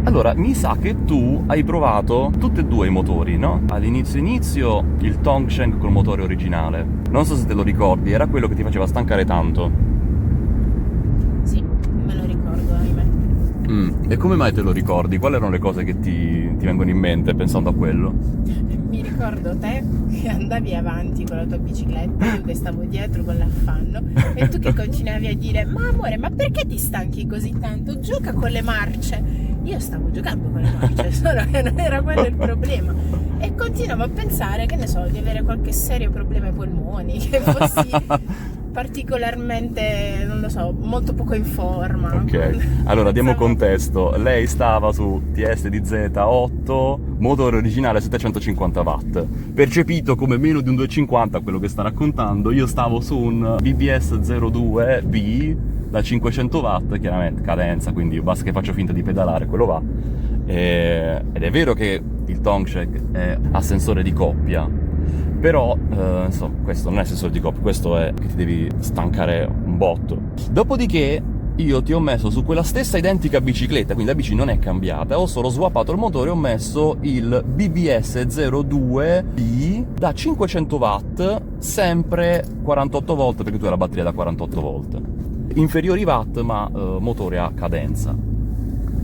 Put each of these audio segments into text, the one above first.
Allora, mi sa che tu hai provato tutti e due i motori, no? All'inizio il Tongsheng col motore originale. Non so se te lo ricordi, era quello che ti faceva stancare tanto. Sì, me lo ricordo, ahimè. E come mai te lo ricordi? Quali erano le cose che ti vengono in mente pensando a quello? Mi ricordo te che andavi avanti con la tua bicicletta, io che stavo dietro con l'affanno, e tu che continuavi a dire: ma amore, ma perché ti stanchi così tanto? Gioca con le marce. Io stavo giocando con le marce, solo che non era quello il problema. E continuavo a pensare, che ne so, di avere qualche serio problema ai polmoni, che fossi particolarmente, non lo so, molto poco in forma. Ok, allora diamo contesto. Lei stava su TSDZ8, motore originale 750 watt, percepito come meno di un 250, quello che sta raccontando. Io stavo su un BBS 02B da 500 watt, chiaramente cadenza, quindi basta che faccio finta di pedalare, quello va. Ed è vero che il Tongsheng ha sensore di coppia, però insomma, questo non è sensore di coppia, questo è che ti devi stancare un botto. Dopodiché io ti ho messo su quella stessa identica bicicletta, quindi la bici non è cambiata, ho solo swappato il motore e ho messo il BBS 02B da 500 watt, sempre 48 volt, perché tu hai la batteria da 48 volt. Inferiori watt, ma motore a cadenza.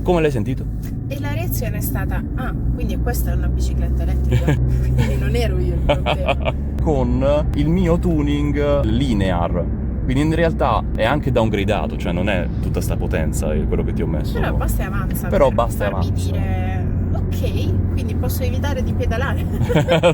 Come l'hai sentito? E la reazione è stata: ah, quindi questa è una bicicletta elettrica, quindi non ero io il problema. Con il mio tuning linear, quindi in realtà è anche downgradato, cioè non è tutta sta potenza quello che ti ho messo. Però basta e avanza. Però per basta e farmi avanza. dire: ok, quindi posso evitare di pedalare.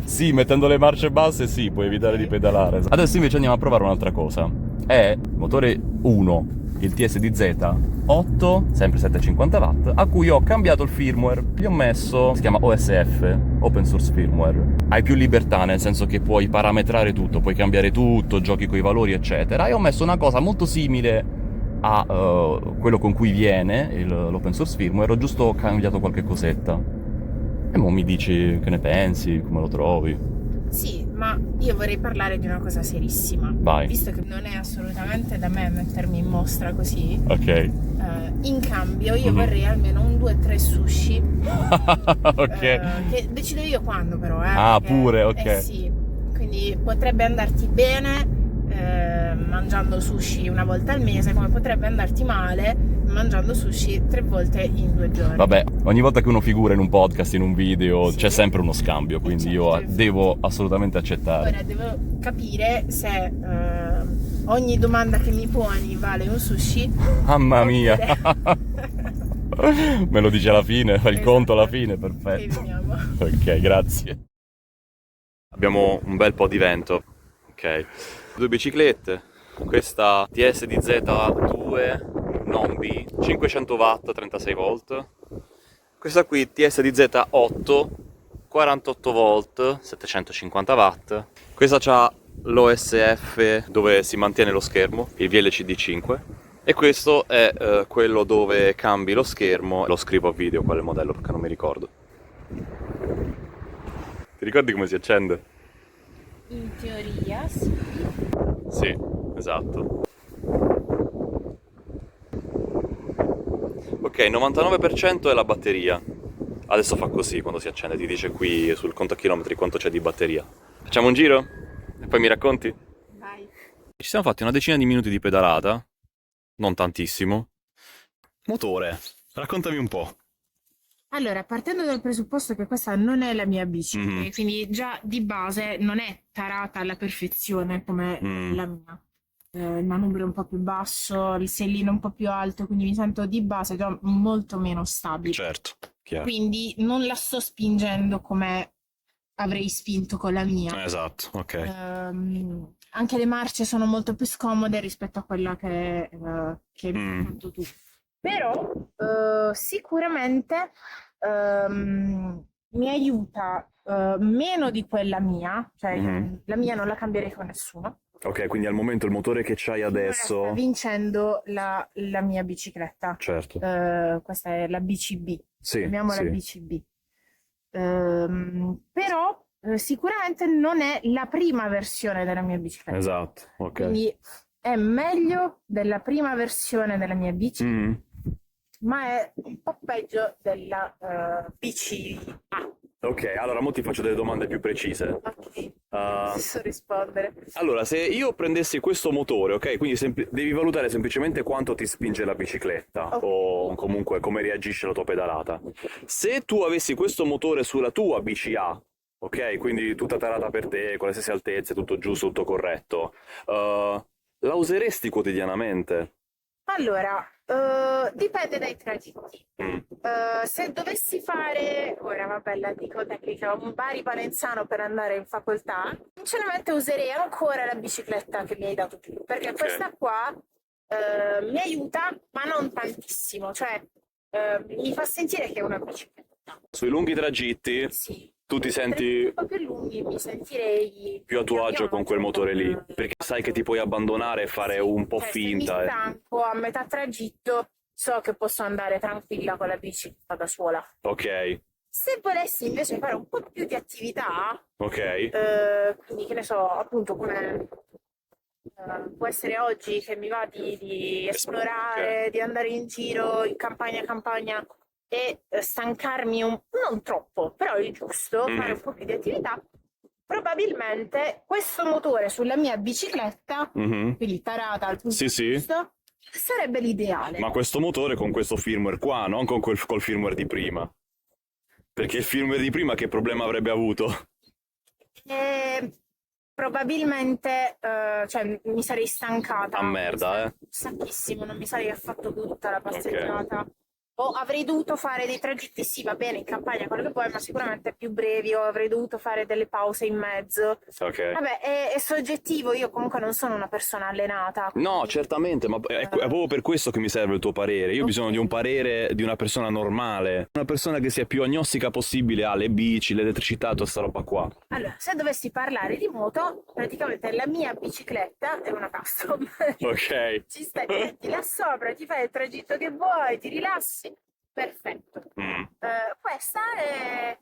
Sì, mettendo le marce basse sì, puoi evitare di pedalare. Adesso invece andiamo a provare un'altra cosa. È motore 1, il TSDZ8, sempre 750 watt, a cui ho cambiato il firmware. Gli ho messo, si chiama OSF, Open Source Firmware. Hai più libertà, nel senso che puoi parametrare tutto, puoi cambiare tutto, giochi con i valori, eccetera. E ho messo una cosa molto simile a quello con cui viene l'open source firmware, ho giusto cambiato qualche cosetta. E mo mi dici che ne pensi, come lo trovi. Sì, ma io vorrei parlare di una cosa serissima. Vai. Visto che non è assolutamente da me mettermi in mostra così, Ok. in cambio io vorrei almeno un 2-3 sushi. Ok. Che decido io quando, però. Ah, perché- pure, ok. sì, quindi potrebbe andarti bene mangiando sushi una volta al mese, come potrebbe andarti male mangiando sushi 3 volte in 2 giorni. Vabbè, ogni volta che uno figura in un podcast, in un video, Sì. c'è sempre uno scambio, quindi certo, io infatti. devo assolutamente accettare. Ora devo capire se ogni domanda che mi poni vale un sushi. Mamma mia! oppure- Me lo dici alla fine, fai il conto alla Esatto. fine, E perfetto. vediamo. Ok, grazie. Abbiamo un bel po' di vento. Ok. Due biciclette. Questa TSDZ2 non B, 500 watt, 36 volt. Questa qui TSDZ8, 48 volt, 750 watt. Questa c'ha l'OSF dove si mantiene lo schermo, il VLCD5. E questo è quello dove cambi lo schermo. Lo scrivo a video qual è il modello perché non mi ricordo. Ti ricordi come si accende? In teoria sì. Sì, esatto. Ok, 99% è la batteria. Adesso fa così quando si accende, ti dice qui sul contachilometri quanto c'è di batteria. Facciamo un giro? E poi mi racconti? Vai. Ci siamo fatti una decina di minuti di pedalata, non tantissimo. Motore, raccontami un po'. Allora, partendo dal presupposto che questa non è la mia bici, Mhm. e quindi già di base non è tarata alla perfezione come la mia. Il manubrio è un po' più basso, il sellino un po' più alto, quindi mi sento di base già molto meno stabile. Certo, chiaro. Quindi non la sto spingendo come avrei spinto con la mia. Esatto, ok. Anche le marce sono molto più scomode rispetto a quella che hai fatto tu. Però sicuramente mi aiuta meno di quella mia, cioè la mia non la cambierei con nessuno. Ok, quindi al momento il motore che c'hai Finora sta vincendo la mia bicicletta. Certo. Questa è la BCB, Sì, chiamiamola sì. BCB. Però sicuramente non è la prima versione della mia bicicletta. Esatto, ok. Quindi è meglio della prima versione della mia bici, ma è un po' peggio della BCA. Ok, allora mo ti faccio delle domande più precise. Ok, Uh, posso rispondere. allora, se io prendessi questo motore, ok, quindi devi valutare semplicemente quanto ti spinge la bicicletta o comunque come reagisce la tua pedalata. Se tu avessi questo motore sulla tua BCA, ok, quindi tutta tarata per te, con le stesse altezze, tutto giusto, tutto corretto, la useresti quotidianamente? Allora, dipende dai tragitti. Mm, Se dovessi fare, ora vabbè la dico tecnica, un Bari-Palenzano per andare in facoltà, sinceramente userei ancora la bicicletta che mi hai dato tu, perché ok, questa qua mi aiuta, ma non tantissimo, cioè mi fa sentire che è una bicicletta. sui lunghi tragitti Sì. tu ti Per senti un po' più lunghi mi sentirei più a tuo agio con quel motore lì, perché sai che ti puoi abbandonare e fare un po' cioè, finta. Se mi stanco a metà tragitto, so che posso andare tranquilla con la bicicletta da sola. Ok, Se volessi invece fare un po' più di attività, ok, quindi che ne so, appunto come può essere oggi che mi va di esplorare, di andare in giro in campagna e stancarmi non troppo, però il giusto, fare un po' più di attività, probabilmente questo motore sulla mia bicicletta, mhm. quindi tarata al punto Sì, sì. giusto, sarebbe l'ideale. Ma questo motore con questo firmware qua, non con col firmware di prima. Perché il firmware di prima che problema avrebbe avuto? Probabilmente cioè, mi sarei stancata. A merda, Stanchissimo, non mi sarei affatto tutta la passeggiata. O avrei dovuto fare dei tragitti, sì, va bene, in campagna quello che vuoi, ma sicuramente più brevi, o avrei dovuto fare delle pause in mezzo. Ok. Vabbè, è soggettivo, io comunque non sono una persona allenata. No, quindi, certamente, ma è proprio per questo che mi serve il tuo parere. Io ho bisogno di un parere di una persona normale, una persona che sia più agnostica possibile alle bici, l'elettricità, tutta sta roba qua. Allora, se dovessi parlare di moto, praticamente la mia bicicletta è una custom. Ok. Ci stai, ti metti là sopra, ti fai il tragitto che vuoi, ti rilassi. Perfetto. Questa è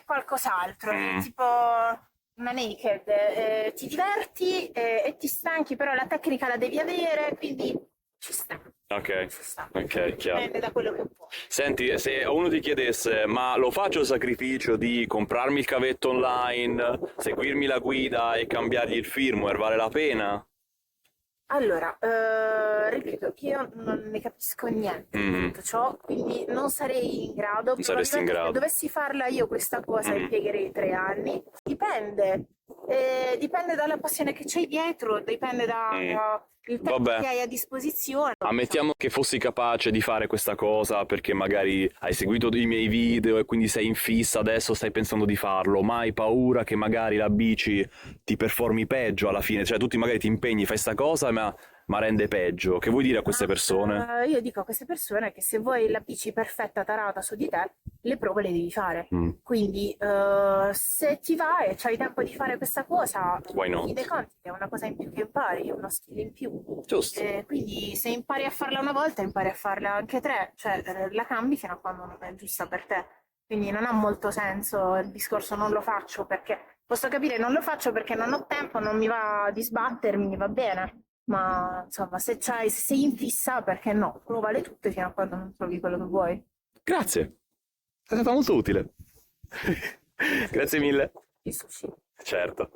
qualcos'altro, è tipo una naked. Ti diverti e ti stanchi, però la tecnica la devi avere, quindi ci sta. Ok, Ci sta. ok, chiaro. Dipende da quello che vuoi. Senti, se uno ti chiedesse, ma lo faccio il sacrificio di comprarmi il cavetto online, seguirmi la guida e cambiargli il firmware, vale la pena? Allora, ripeto, io non ne capisco niente di tutto ciò, quindi non sarei in grado. Non saresti in Probabilmente grado. Se dovessi farla io questa cosa impiegherei 3 anni. Dipende. Dipende dalla passione che c'hai dietro, dipende da il tempo Vabbè. che hai a disposizione. Ammettiamo che fossi capace di fare questa cosa perché magari hai seguito i miei video e quindi sei in fissa, adesso stai pensando di farlo, ma hai paura che magari la bici ti performi peggio alla fine, cioè tu magari ti impegni, fai sta cosa ma rende peggio. Che vuoi dire a queste persone? Io dico a queste persone che se vuoi la bici perfetta tarata su di te, le prove le devi fare. Quindi se ti va e c'hai tempo di fare questa cosa, Why not? ti dei conti che è una cosa in più che impari, è uno skill in più. Giusto. Quindi se impari a farla una volta, impari a farla anche 3, cioè la cambi fino a quando non è giusta per te. Quindi non ha molto senso il discorso non lo faccio perché posso capire non lo faccio perché non ho tempo, non mi va di sbattermi, va bene. Ma insomma, se sei in fissa, perché no? Provale tutte fino a quando non trovi quello che vuoi. Grazie, è stata molto utile. Grazie mille. Il sushi. Certo.